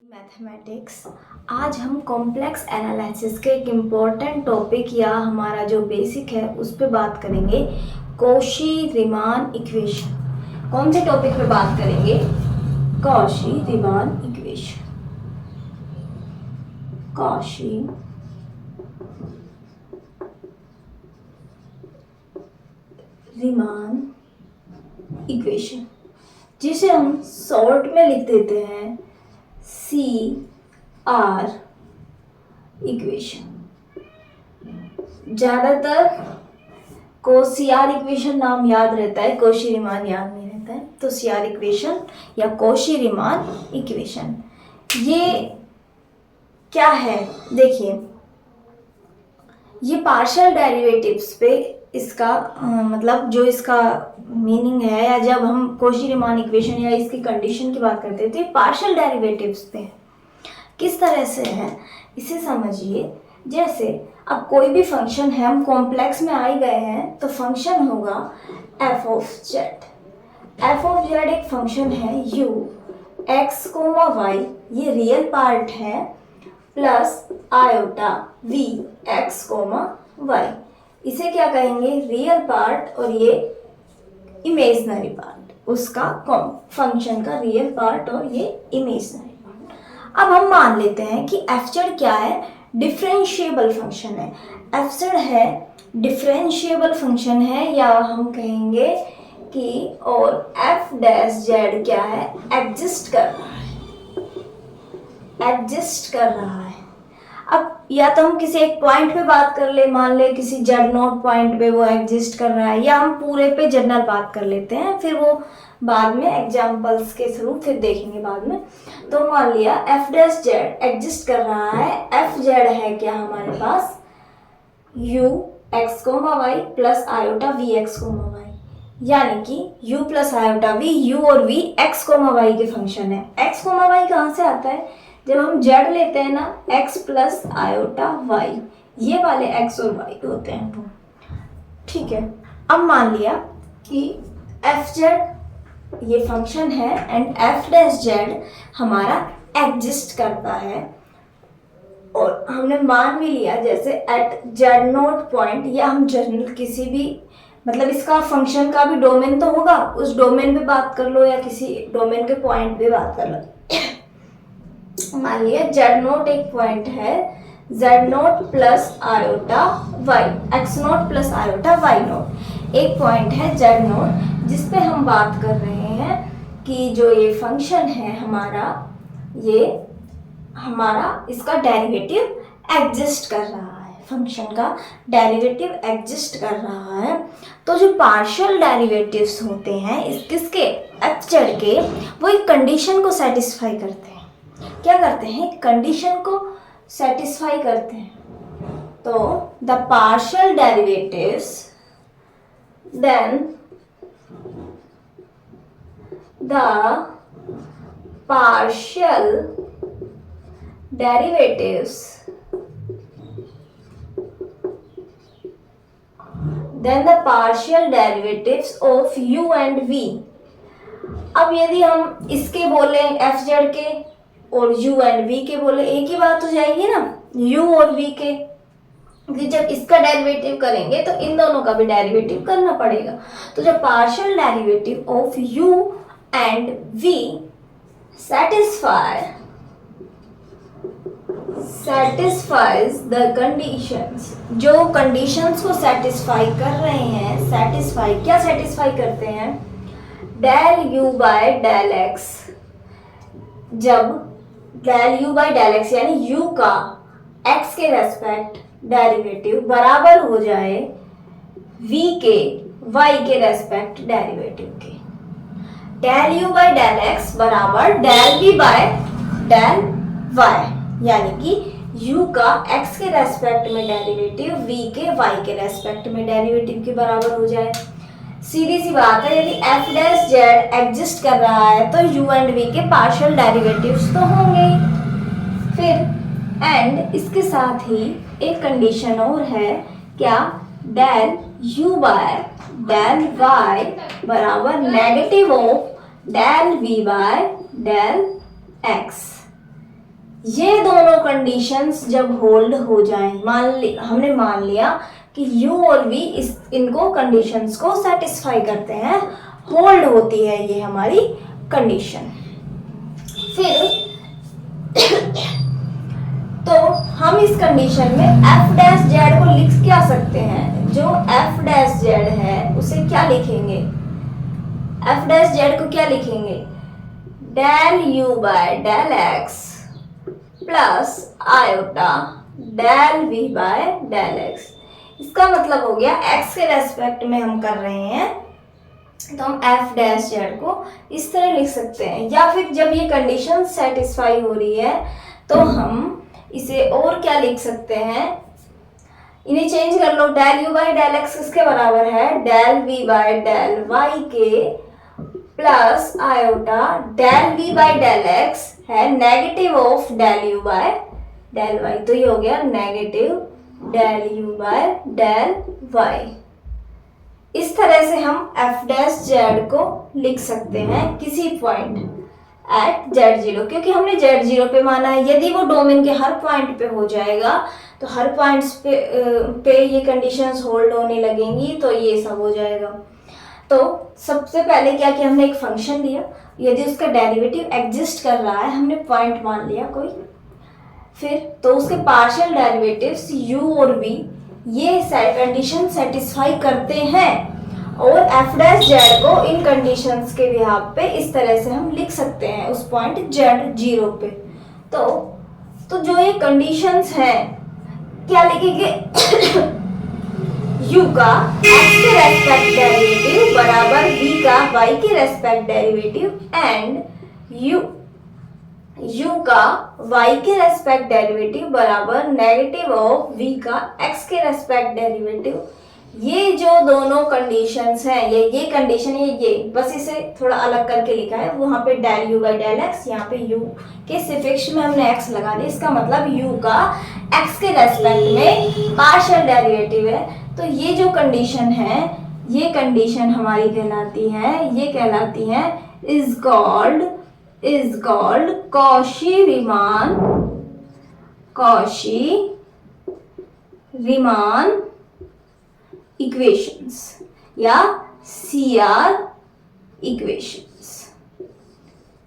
Mathematics. आज हम complex analysis के एक इम्पॉर्टेंट टॉपिक या हमारा जो बेसिक है उस पर बात करेंगे, कॉशी-रीमान इक्वेशन। कौन से टॉपिक पे बात करेंगे? Cauchy-Riemann equation. कॉशी-रीमान इक्वेशन, जिसे हम शॉर्ट में लिख देते हैं CR इक्वेशन। ज़्यादातर को CR इक्वेशन नाम याद रहता है, कॉशी-रीमान याद नहीं रहता है, तो CR इक्वेशन या कॉशी-रीमान इक्वेशन ये क्या है? देखिए, ये पार्शियल डेरिवेटिव्स पे इसका मतलब जो इसका मीनिंग है, या जब हम कॉशी-रीमान इक्वेशन या इसकी कंडीशन की बात करते हैं तो ये पार्शियल डेरिवेटिव्स पे है। किस तरह से है इसे समझिए। जैसे अब कोई भी फंक्शन है, हम कॉम्प्लेक्स में आ ही गए हैं, तो फंक्शन होगा f of Z. f of Z एक फंक्शन है u x, y, ये रियल पार्ट है, plus iota v x, y। इसे क्या कहेंगे? रियल पार्ट, और ये इमेजनरी पार्ट, उसका फंक्शन का रियल पार्ट और ये इमेजनरी पार्ट। अब हम मान लेते हैं कि एफ जेड क्या है? डिफरेंशिएबल फंक्शन है। एफ जेड है डिफरेंशिएबल फंक्शन है, या हम कहेंगे कि और एफ डैश जेड क्या है? एग्जिस्ट कर रहा है, एग्जिस्ट कर रहा है। अब या तो हम किसी एक पॉइंट पे बात कर ले, मान ले किसी जेड नोट पॉइंट पे वो एग्जिस्ट कर रहा है, या हम पूरे पे जनरल बात कर लेते हैं, फिर वो बाद में एग्जांपल्स के थ्रू फिर देखेंगे बाद में। तो मान लिया एफ डैश जेड एग्जिस्ट कर रहा है। एफ जेड है क्या हमारे पास? u x, y plus iota v x, y, यानी कि u plus iota v, u और v x, y के फंक्शन है। x, y कहाँ से आता है? जब हम z लेते हैं ना, x प्लस आयोटा y, ये वाले x और y होते हैं वो, ठीक है। अब मान लिया कि एफ जेड ये फंक्शन है एंड एफ डैश जेड हमारा एग्जिस्ट करता है, और हमने मान भी लिया जैसे एट जेड नोट पॉइंट, या हम जनरल किसी भी मतलब इसका फंक्शन का भी डोमेन तो होगा, उस डोमेन पे बात कर लो, या किसी डोमेन के पॉइंट पे बात कर लो। मान लिया जेड नोट एक पॉइंट है, Z naught plus iota Y, X naught plus iota Y naught एक पॉइंट है जेड नोट, जिसपे हम बात कर रहे हैं कि जो ये फंक्शन है हमारा, ये हमारा इसका डेरिवेटिव एग्जिस्ट कर रहा है, फंक्शन का डेरिवेटिव एग्जिस्ट कर रहा है। तो जो पार्शियल डेरिवेटिव्स होते हैं इस किसके? एफ जेड के, वो एक कंडीशन को सेटिस्फाई करते हैं। क्या करते हैं? कंडीशन को सेटिस्फाई करते हैं। तो the partial derivatives, then the partial derivatives, then the partial derivatives of u and v। अब यदि हम इसके बोले एफ जेड के और u एंड v के बोले, एक ही बात हो जाएगी ना, u और v के। जब इसका डेरिवेटिव करेंगे तो इन दोनों का भी डेरिवेटिव करना पड़ेगा। तो जब partial derivative of u and v satisfies the conditions, जो कंडीशंस को सेटिस्फाई कर रहे हैं, सेटिस्फाई क्या सेटिस्फाई करते हैं? Del u by del x। जब del u by del x यानी u का x के रेस्पेक्ट डेरिवेटिव बराबर हो जाए v के y के रेस्पेक्ट डेरिवेटिव के, del u by del x बराबर del v by del y, यानी कि u का x के रेस्पेक्ट में डेरिवेटिव v के y के रेस्पेक्ट में डेरिवेटिव के बराबर हो जाए। सीधी सी बात है, यदि f डैश जेड एग्जिस्ट कर रहा है तो u एंड v के पार्शियल डेरिवेटिव्स तो होंगे। फिर एंड इसके साथ ही एक कंडीशन और है, क्या? Del u by del y बराबर negative of del v by del x। ये दोनों कंडीशंस जब होल्ड हो जाएं, हमने मान लिया कि u और v इनको कंडीशंस को सेटिस्फाई करते हैं, होल्ड होती है ये हमारी कंडीशन। फिर तो हम इस कंडीशन में f डैश जेड को लिख क्या सकते हैं, जो f डैश जेड है उसे क्या लिखेंगे, f डैश जेड को क्या लिखेंगे, del u by del x plus iota del v by del x। इसका मतलब हो गया x के रेस्पेक्ट में हम कर रहे हैं तो हम f डैश जेड को इस तरह लिख सकते हैं, या फिर जब ये कंडीशन सेटिस्फाई हो रही है तो हम इसे और क्या लिख सकते हैं, इन्हें चेंज कर लो, del u by del x किसके बराबर है, del v by del y के plus iota del v by del x है negative of del u by del y, तो ये हो गया negative del u by del y। इस तरह से हम f डैश जेड को लिख सकते हैं किसी पॉइंट एट z0, क्योंकि हमने z0 पे माना है। यदि वो डोमेन के हर पॉइंट पे हो जाएगा तो हर पॉइंट्स पे ये कंडीशंस होल्ड होने लगेंगी, तो ये सब हो जाएगा। तो सबसे पहले क्या किया, हमने एक फंक्शन लिया, यदि उसका डेरिवेटिव एग्जिस्ट कर रहा है, हमने पॉइंट मान लिया कोई, फिर तो उसके पार्शियल डेरिवेटिव्स u और v ये कंडीशन सेटिस्फाई करते हैं, और f डैश जेड को इन कंडीशंस के बिहाफ पे इस तरह से हम लिख सकते हैं उस पॉइंट z0 पे। तो जो ये कंडीशंस हैं क्या लिखेंगे u का x के रेस्पेक्ट डेरिवेटिव बराबर v का y के रेस्पेक्ट डेरिवेटिव एंड u का y के रेस्पेक्ट डेरिवेटिव बराबर नेगेटिव ऑफ v का x के रेस्पेक्ट डेरिवेटिव। ये जो दोनों कंडीशंस हैं, ये कंडीशन है, ये बस इसे थोड़ा अलग करके लिखा है, वहां पे del u by del x, यहाँ पे u के सिफिक्स में हमने x लगा दिया, इसका मतलब u का x के रेस्पेक्ट में पार्शियल डेरिवेटिव है। तो ये जो कंडीशन है, ये कंडीशन हमारी कहलाती है, ये कहलाती है इज कॉल्ड कॉशी-रीमान इक्वेशंस या CR इक्वेशंस।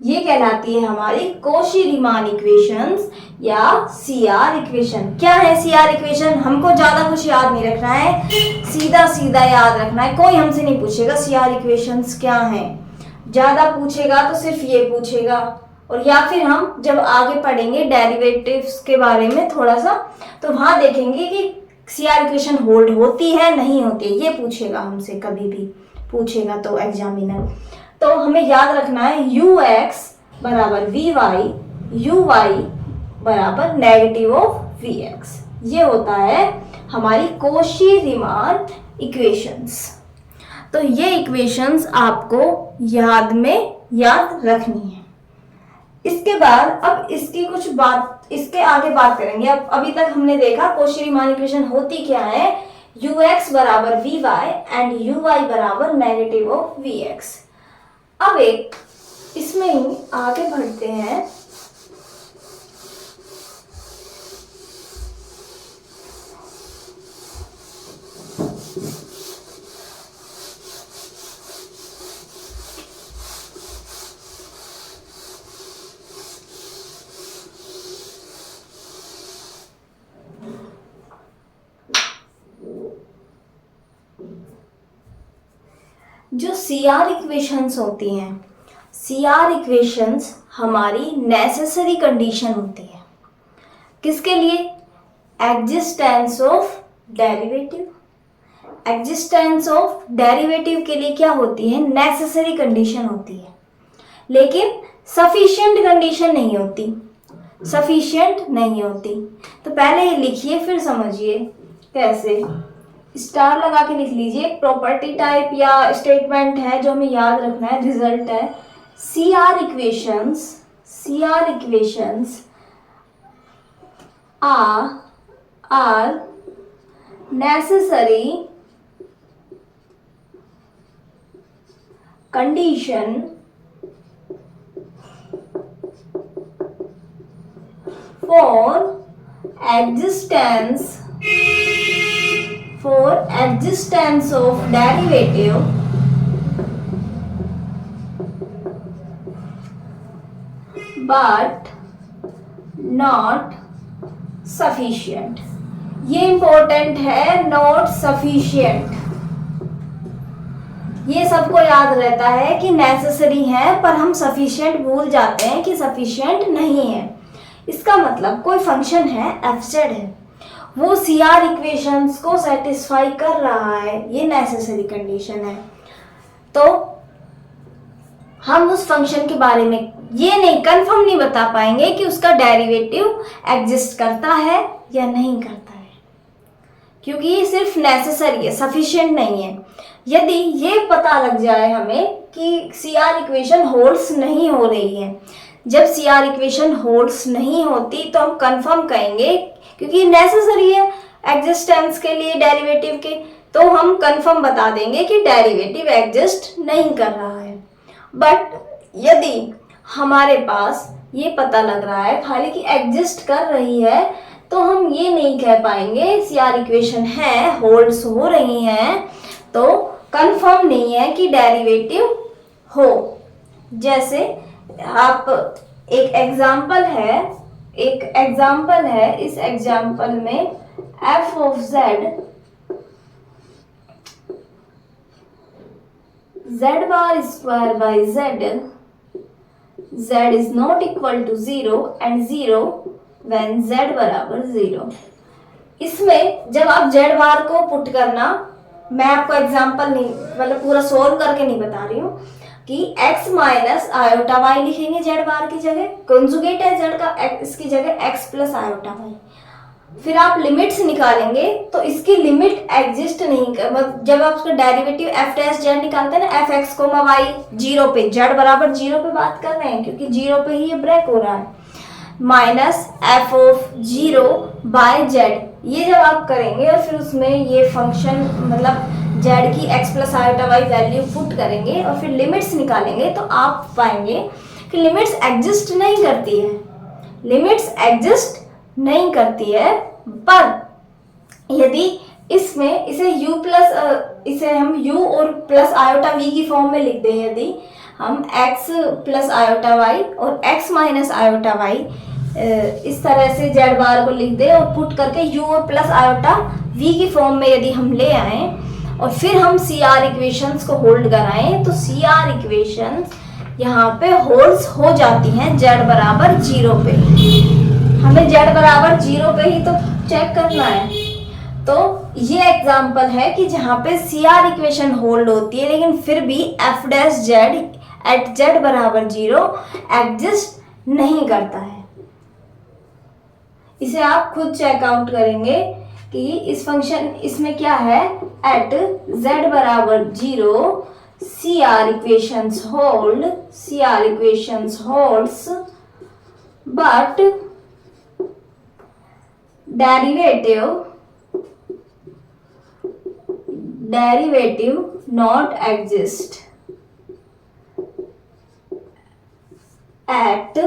ये कहलाती है हमारी कॉशी-रीमान इक्वेशंस या CR इक्वेशन। क्या है CR इक्वेशन, हमको ज्यादा कुछ याद नहीं रखना है, सीधा सीधा याद रखना है। कोई हमसे नहीं पूछेगा CR इक्वेशंस क्या हैं, ज्यादा पूछेगा तो सिर्फ ये पूछेगा, और या फिर हम जब आगे पढ़ेंगे डेरिवेटिव्स के बारे में थोड़ा सा, तो वहां देखेंगे कि CR इक्वेशन होल्ड होती है नहीं होती है, ये पूछेगा हमसे, कभी भी पूछेगा तो एग्जामिनर। तो हमें याद रखना है ux बराबर vy, uy बराबर नेगेटिव ऑफ vx। ये होता है हमारी कॉशी-रीमान इक्वेशंस। तो ये इक्वेशंस आपको याद रखनी है। इसके बाद अब इसकी कुछ बात, इसके आगे बात करेंगे। अब अभी तक हमने देखा कॉशी-रीमान इक्वेशन होती क्या है, ux बराबर vy एंड uy बराबर नेगेटिव ऑफ vx। अब एक इसमें ही आगे बढ़ते हैं। जो CR इक्वेशंस होती हैं, CR इक्वेशंस हमारी नेसेसरी कंडीशन होती है, किसके लिए, existence of derivative. Existence of derivative के लिए क्या होती है, नेसेसरी कंडीशन होती है, लेकिन सफिशिएंट कंडीशन नहीं होती, सफिशिएंट नहीं होती। तो पहले ये लिखिए फिर समझिए कैसे, स्टार लगा के लिख लीजिए। प्रॉपर्टी टाइप या स्टेटमेंट है जो हमें याद रखना है, रिजल्ट है CR equations are necessary condition for existence of derivative but not sufficient. ये इंपॉर्टेंट है, नॉट सफिशिएंट। ये सबको याद रहता है कि नेसेसरी है, पर हम सफिशिएंट भूल जाते हैं कि सफिशिएंट नहीं है। इसका मतलब कोई फंक्शन है fz है, वो CR इक्वेशंस को सेटिस्फाई कर रहा है, ये नेसेसरी कंडीशन है। तो हम उस फंक्शन के बारे में ये नहीं कंफर्म नहीं बता पाएंगे कि उसका डेरिवेटिव एग्जिस्ट करता है या नहीं करता है, क्योंकि ये सिर्फ नेसेसरी है, सफिशिएंट नहीं है। यदि ये पता लग जाए हमें कि CR इक्वेशन होल्ड्स नहीं हो रही है, जब CR इक्वेशन होल्ड्स नहीं होती तो हम कंफर्म कहेंगे, क्योंकि नेसेसरी है एग्जिस्टेंस के लिए डेरिवेटिव के, तो हम कंफर्म बता देंगे कि डेरिवेटिव एग्जिस्ट नहीं कर रहा है। बट यदि हमारे पास ये पता लग रहा है खाली कि एग्जिस्ट कर रही है, तो हम ये नहीं कह पाएंगे CR इक्वेशन है, होल्ड्स हो रही हैं, तो कंफर्म नहीं है कि डेरिवेटिव हो। जैसे आप एक एग्जाम्पल है, इस एग्जाम्पल में f of z bar square by z is not equal to 0 and 0 when z बराबर 0। इसमें जब आप z बार को पुट करना, मैं आपको एग्जांपल नहीं मतलब पूरा सोल्व करके नहीं बता रही हूँ, कि x माइनस आयोटा वाई लिखेंगे z बार की जगह, कंजुगेट है z का, इसकी जगह x प्लस आयोटा वाई। फिर आप लिमिट्स निकालेंगे तो इसकी लिमिट एग्जिस्ट नहीं कर, जब आप उसका डेरिवेटिव f डैश z निकालते हैं ना, fx कोमा y 0 पे, z बराबर 0 पे बात कर रहे हैं क्योंकि 0 पे ही ये ब्रेक हो रहा है, minus f of 0 by z। ये जब आप करेंगे और फिर उसमें ये फंक्शन मतलब z की x plus iota Y value put करेंगे और फिर लिमिट्स निकालेंगे, तो आप पाएंगे कि लिमिट्स एग्जिस्ट नहीं करती है, लिमिट्स एग्जिस्ट नहीं करती है। पर यदि इसमें इसे हम u और प्लस आयोटा v की फॉर्म में लिख दें, यदि हम x प्लस आयोटा y और x माइनस आयोटा y इस तरह से z बार को लिख दें और पुट करके u और प्लस आयोटा v की फॉर्म में यदि हम ले आए और फिर हम CR इक्वेशंस को होल्ड कराएं, तो CR इक्वेशंस यहाँ पे होल्ड्स हो जाती हैं z बराबर 0 पे। हमें z बराबर 0 पे ही तो चेक करना है। तो ये एग्जांपल है कि जहाँ पे CR इक्वेशन होल्ड होती है लेकिन फिर भी f dash z at z बराबर 0 एग्जिस्ट नहीं करता है। इसे आप खुद चेकआउट करेंगे कि इस फंक्शन इसमें क्या है, एट z बराबर 0 CR equations holds but derivative not exist at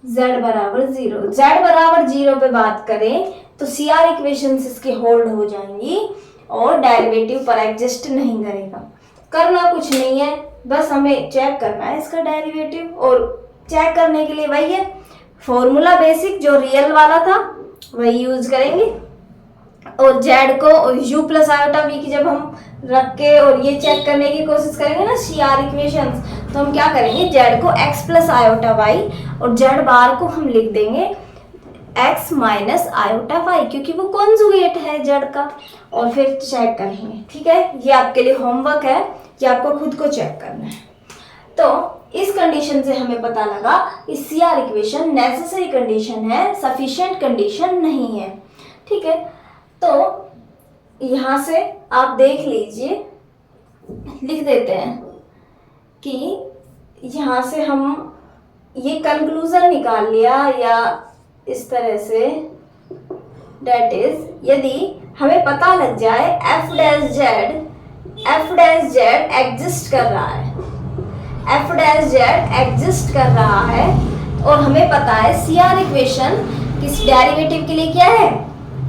z बराबर 0। z बराबर 0 पे बात करें तो CR इक्वेशंस इसके होल्ड हो जाएंगी और डेरिवेटिव पर एग्जिस्ट नहीं करेगा। करना कुछ नहीं है, बस हमें चेक करना है इसका डेरिवेटिव, और चेक करने के लिए वही है फॉर्मूला बेसिक जो रियल वाला था वही यूज करेंगे, और z को u प्लस आयोटा v की जब हम रख के और ये चेक करने की कोशिश करेंगे ना CR इक्वेशंस, तो हम क्या करेंगे, z को x प्लस आयोटा y और z बार को हम लिख देंगे x माइनस आयोटा y, क्योंकि वो कॉन्जुगेट है z का, और फिर चेक करेंगे। ठीक है, ये आपके लिए होमवर्क है, ये आपको खुद को चेक करना है। तो इस कंडीशन से हमें पता लगा कि CR इक्वेशन नेसेसरी कंडीशन है, सफिशिएंट कंडीशन नहीं है। ठीक है, तो यहाँ से आप देख लीजिए, लिख देते हैं कि यहाँ से हम ये कंक्लूजन निकाल लिया, या इस तरह से, डेट इज यदि हमें पता लग जाए f डैश z एग्जिस्ट कर रहा है, f डैश z एग्जिस्ट कर रहा है, और हमें पता है CR इक्वेशन किस डेरिवेटिव के लिए क्या है,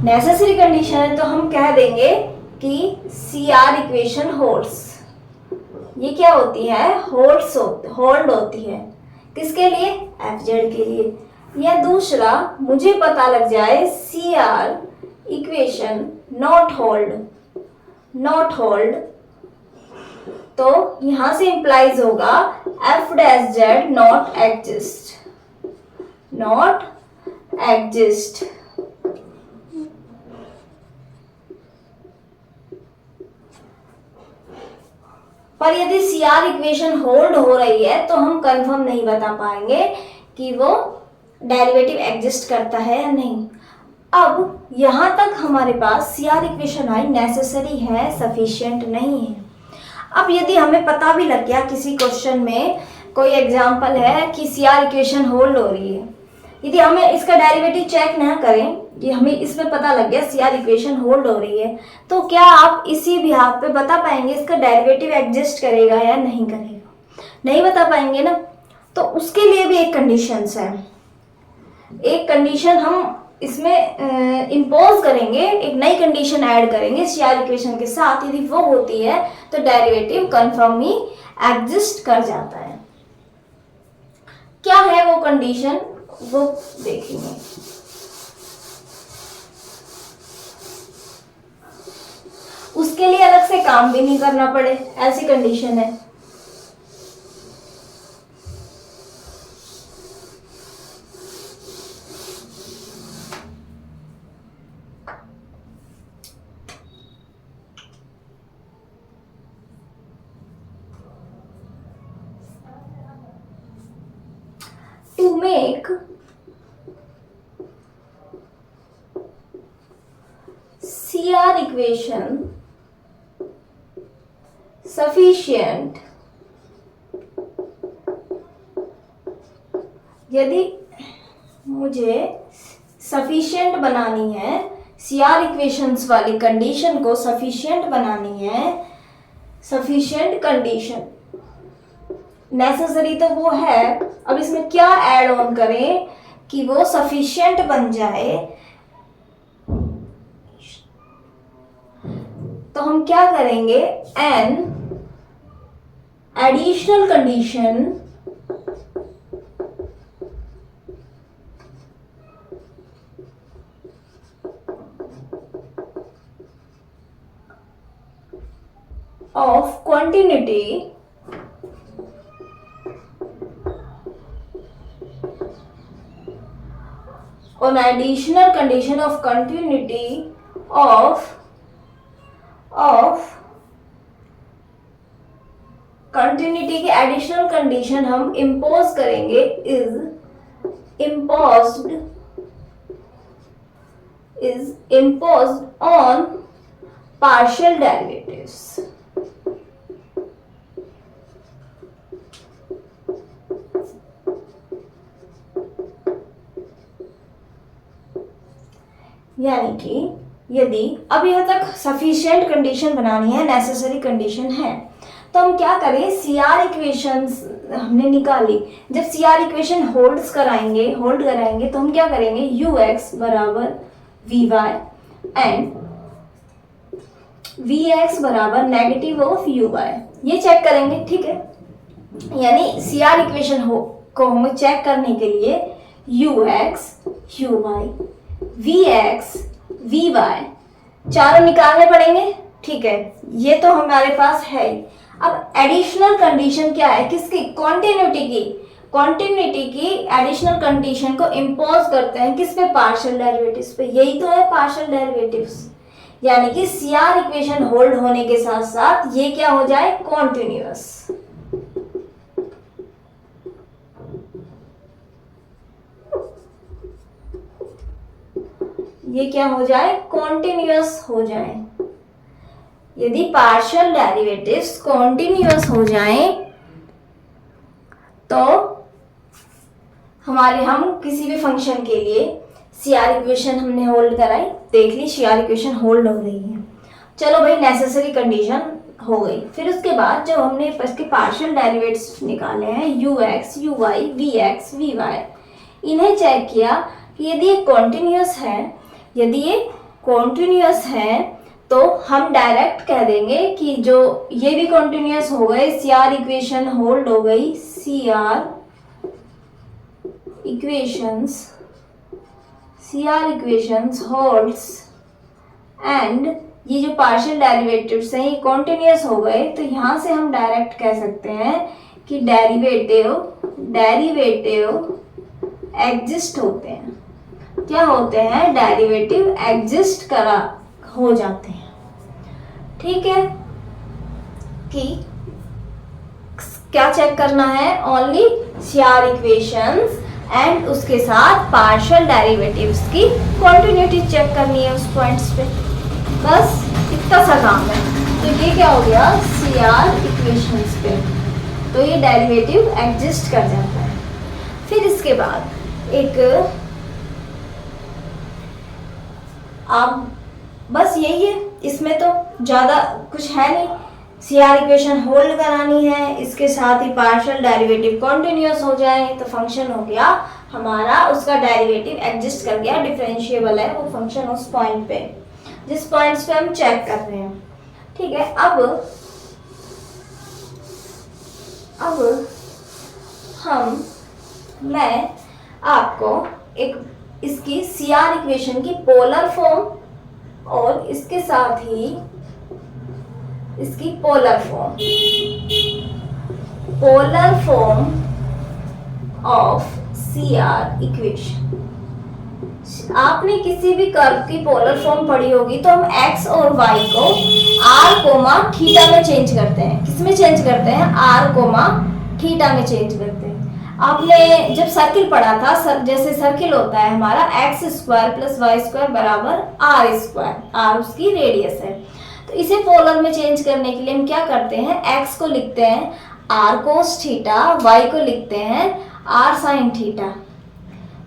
नेसेसरी कंडीशन है, तो हम कह देंगे कि CR इक्वेशन होल्ड्स। ये क्या होती है, होल्ड होती है किसके लिए, FZ के लिए। या दूसरा मुझे पता लग जाए CR इक्वेशन नॉट होल्ड, तो यहां से इंप्लाइज होगा F' नॉट एग्जिस्ट। पर यदि CR इक्वेशन होल्ड हो रही है तो हम कंफर्म नहीं बता पाएंगे कि वो डेरिवेटिव एग्जिस्ट करता है या नहीं। अब यहां तक हमारे पास CR इक्वेशन आई, नेसेसरी है, सफिशिएंट नहीं है। अब यदि हमें पता भी लग गया किसी क्वेश्चन में कोई एग्जांपल है कि CR इक्वेशन होल्ड हो रही है, यदि हमें इसका डेरिवेटिव चेक ना करें, ये हमें इसमें पता लग गया CR इक्वेशन होल्ड हो रही है, तो क्या आप इसी बिहाफ पे बता पाएंगे इसका डेरिवेटिव एग्जिस्ट करेगा या नहीं करेगा, नहीं बता पाएंगे ना। तो उसके लिए भी एक कंडीशंस है, एक कंडीशन हम इसमें इम्पोज करेंगे, एक नई कंडीशन ऐड करेंगे CR इक्वेशन के साथ। यदि वो होती है तो डेरिवेटिव कंफर्म ही एग्जिस्ट कर जाता है। क्या है वो कंडीशन, वो देखेंगे। उसके लिए अलग से काम भी नहीं करना पड़े, ऐसी कंडीशन है। To make CR equation sufficient, यदि मुझे सफिशिएंट बनानी है, CR इक्वेशंस वाली कंडीशन को सफिशिएंट बनानी है, सफिशिएंट कंडीशन नेसेसरी तो वो है। अब इसमें क्या ऐड ऑन करें कि वो सफिशिएंट बन जाए, तो हम क्या करेंगे, an additional condition of continuity on additional condition of continuity of continuity की एडिशनल कंडीशन हम इम्पोज करेंगे, is imposed on partial derivatives। यानी कि यदि अब यह तक सफिशिएंट कंडीशन बनानी है, नेसेसरी कंडीशन है, तो हम क्या करें, CR इक्वेशंस हमने निकाली। जब CR इक्वेशन होल्ड कराएंगे तो हम क्या करेंगे, UX बराबर VY एंड VX बराबर नेगेटिव ऑफ UY, ये चेक करेंगे, ठीक है। यानी CR इक्वेशन को हमें चेक करने के लिए UX UY VX VY चारों निकालने पड़ेंगे, ठीक है। ये तो हमारे पास है। अब एडिशनल कंडीशन क्या है, किसकी, कॉन्टिन्यूटी की एडिशनल कंडीशन को इम्पोज करते हैं किस पे, पार्शियल डेरिवेटिव्स पे। यही तो है पार्शियल डेरिवेटिव्स, यानी कि CR इक्वेशन होल्ड होने के साथ साथ ये क्या हो जाए, कॉन्टिन्यूअस। ये क्या हो जाए, कॉन्टिन्यूअस हो जाए। यदि पार्शियल डेरिवेटिव्स कॉन्टिन्यूअस हो जाएं तो हम किसी भी फंक्शन के लिए CR इक्वेशन हमने होल्ड कराई, देख ली CR इक्वेशन होल्ड हो रही है, चलो भाई नेसेसरी कंडीशन हो गई। फिर उसके बाद जब हमने इसके पार्शियल डेरिवेटिव्स निकाले हैं UX UY VX VY, इन्हें चेक किया कि यदि ये कॉन्टिन्यूस है तो हम डायरेक्ट कह देंगे कि जो ये भी कॉन्टिन्यूस हो गए, CR इक्वेशन होल्ड हो गई, CR इक्वेशंस होल्ड्स, एंड ये जो पार्शियल डेरिवेटिव्स हैं ये कॉन्टिन्यूस हो गए, तो यहाँ से हम डायरेक्ट कह सकते हैं कि डेरिवेटिव एग्जिस्ट होते हैं। क्या होते हैं? डेरिवेटिव एग्जिस्ट हो जाते हैं। ठीक है, कि क्या चेक करना है? ओनली CR इक्वेशंस एंड उसके साथ पार्शियल डेरिवेटिव्स की कॉन्टिन्यूटी चेक करनी है उस पॉइंट्स पे। बस इतना सा काम है। तो ये क्या हो गया? CR इक्वेशंस पे तो ये डेरिवेटिव एग्जिस्ट कर जाता है। फिर इसके बाद एक आप बस यही है, इसमें तो ज़्यादा कुछ है नहीं। CR इक्वेशन होल्ड करानी है, इसके साथ ही पार्शियल डेरिवेटिव कॉन्टिन्यूस हो जाए तो फंक्शन हो गया हमारा, उसका डेरिवेटिव एग्जिस्ट कर गया, डिफरेंशिएबल है वो फंक्शन उस पॉइंट पे, जिस पॉइंट्स पे हम चेक कर रहे हैं। ठीक है, अब मैं आपको एक इसकी CR इक्वेशन की पोलर फॉर्म और इसके साथ ही इसकी polar form of CR equation. आपने किसी भी कर्व की पोलर फॉर्म पढ़ी होगी तो हम x और y को r, थीटा में चेंज करते हैं। किस में चेंज करते हैं? r, थीटा में चेंज करते हैं। आपने जब सर्किल पढ़ा था, जैसे सर्किल होता है हमारा x² + y² बराबर r², r उसकी रेडियस है। तो इसे पोलर में चेंज करने के लिए हम क्या करते हैं? x को लिखते हैं r cos थीटा, y को लिखते हैं r sin थीटा।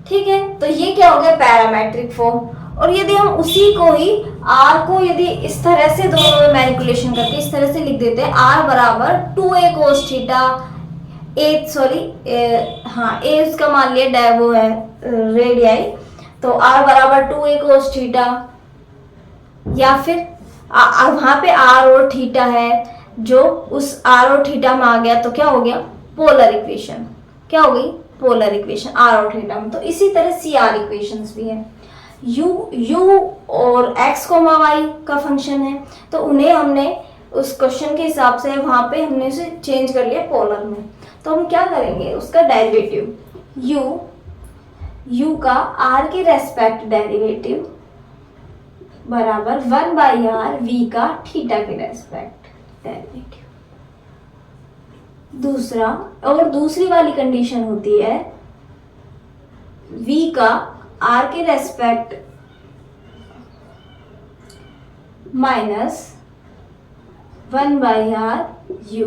ठीक है, तो ये क्या हो गया? Parametric form. और यदि हम उसी को ही r को यदि इस तरह से दोनों में मैनिपुलेशन करके इस तरह से लिख देते हैं, r बराबर 2a cos थीटा, a उसका मान लिया वो है रेडियाई, तो r बराबर 2a cos थीटा, या फिर वहां पे r और थीटा है जो उस r और थीटा में आ गया, तो क्या हो गया? Polar equation. क्या हो गई? पोलर इक्वेशन r और थीटा में। तो इसी तरह CR इक्वेशंस भी है। u और x, y का फंक्शन है, तो उन्हें हमने उस क्वेश्चन के हिसाब से वहां पे हमने उसे चेंज कर लिया पोलर में। तो हम क्या करेंगे? उसका डेरिवेटिव u का r के रेस्पेक्ट डेरिवेटिव बराबर 1/r v का थीटा के रेस्पेक्ट डेरिवेटिव। दूसरी वाली कंडीशन होती है v का r के respect minus 1/r u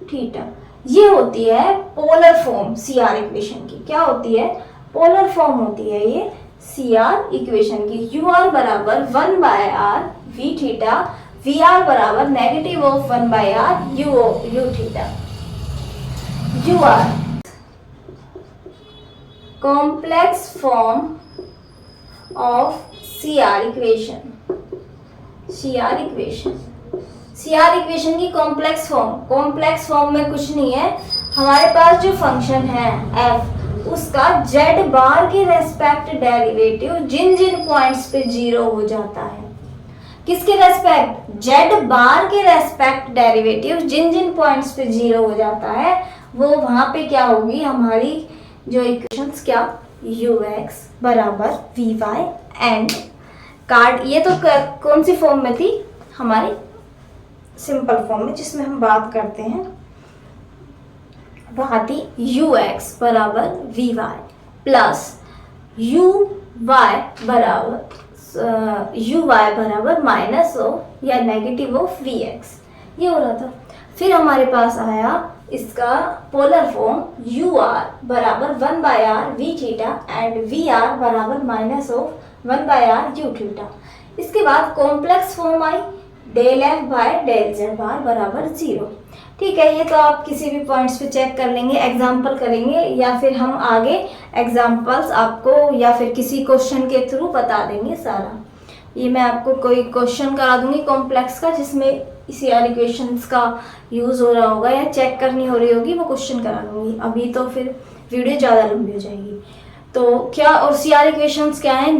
theta. ये होती है पोलर फॉर्म CR इक्वेशन की। क्या होती है? पोलर फॉर्म होती है ये CR इक्वेशन की। UR बराबर 1/r v थीटा, VR बराबर -1/r u theta. UR complex form of CR equation. CR equation की कॉम्प्लेक्स फॉर्म में कुछ नहीं है, हमारे पास जो फंक्शन है f, उसका z बार के रेस्पेक्ट डेरिवेटिव जिन पॉइंट्स पे 0 हो जाता है। किसके रेस्पेक्ट? z बार के रेस्पेक्ट डेरिवेटिव जिन पॉइंट्स पे 0 हो जाता है, वो वहां पे क्या होगी? हमारी जो इक्वेशंस क्या? ux बराबर vy एंड कार्ड। ये तो कौन सी फॉर्म में थी? हमारी सिंपल फॉर्म में, जिसमें हम बात करते हैं वहां थी ux बराबर vy प्लस uy बराबर माइनस ऑफ या नेगेटिव ऑफ vx, ये हो रहा था। फिर हमारे पास आया इसका पोलर फॉर्म ur बराबर 1/r v theta and vr बराबर minus of 1/r u theta. इसके बाद complex form I del f by del z bar बराबर 0। ठीक है, ये तो आप किसी भी पॉइंट्स पे चेक कर लेंगे, एग्जाम्पल करेंगे, या फिर हम आगे एग्जाम्पल्स आपको या फिर किसी क्वेश्चन के थ्रू बता देंगे सारा। ये मैं आपको कोई क्वेश्चन करा दूंगी कॉम्प्लेक्स का जिसमें सीआर इक्वेशंस का यूज़ हो रहा होगा या चेक करनी हो रही होगी, वो क्वेश्चन करा दूंगी। अभी तो फिर वीडियो ज़्यादा लंबी हो जाएगी। तो क्या, और सीआर इक्वेशंस क्या है,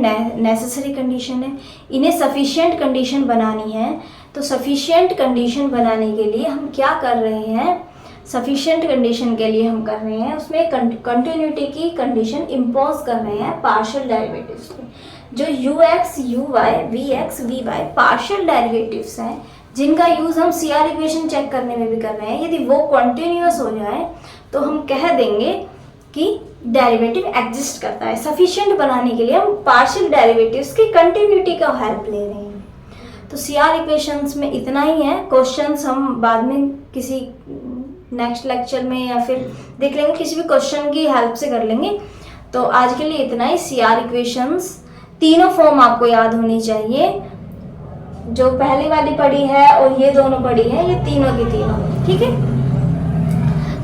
नेसेसरी कंडीशन है, इन्हें सफिशिएंट कंडीशन बनानी है। तो सफिशिएंट कंडीशन बनाने के लिए हम क्या कर रहे हैं, सफिशिएंट कंडीशन के लिए हम कर रहे हैं उसमें कंटिन्यूटी की कंडीशन इम्पोज कर रहे हैं पार्शियल डेरिवेटिव्स पे। जो U X U Y V X V Y partial derivatives हैं जिनका यूज़ हम सीआर इक्वेशन चेक करने में भी कर रहे हैं, यदि वो कंटिन्यूअस हो जाए तो हम कह देंगे कि डेरिवेटिव एग्जिस्ट करता है। सफिशिएंट बनाने के लिए हम पार्शियल डेरिवेटिव्स की कंटिन्यूटी का हेल्प ले रहे हैं। तो सीआर इक्वेशंस में इतना ही है। क्वेश्चंस हम बाद में किसी नेक्स्ट लेक्चर में या फिर देख लेंगे, किसी भी क्वेश्चन की हेल्प से कर लेंगे। तो आज के लिए इतना ही। सीआर इक्वेशंस तीनों फॉर्म आपको याद होनी चाहिए, जो पहली वाली पढ़ी है और ये दोनों पढ़ी है, ये तीनों की तीनों, ठीक है।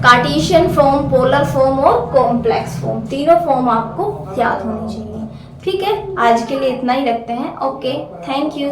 कार्टेशियन फॉर्म, पोलर फॉर्म और कॉम्प्लेक्स फॉर्म, तीनों फॉर्म आपको याद होनी चाहिए, ठीक है। आज के लिए इतना ही रखते हैं। Okay, thank you.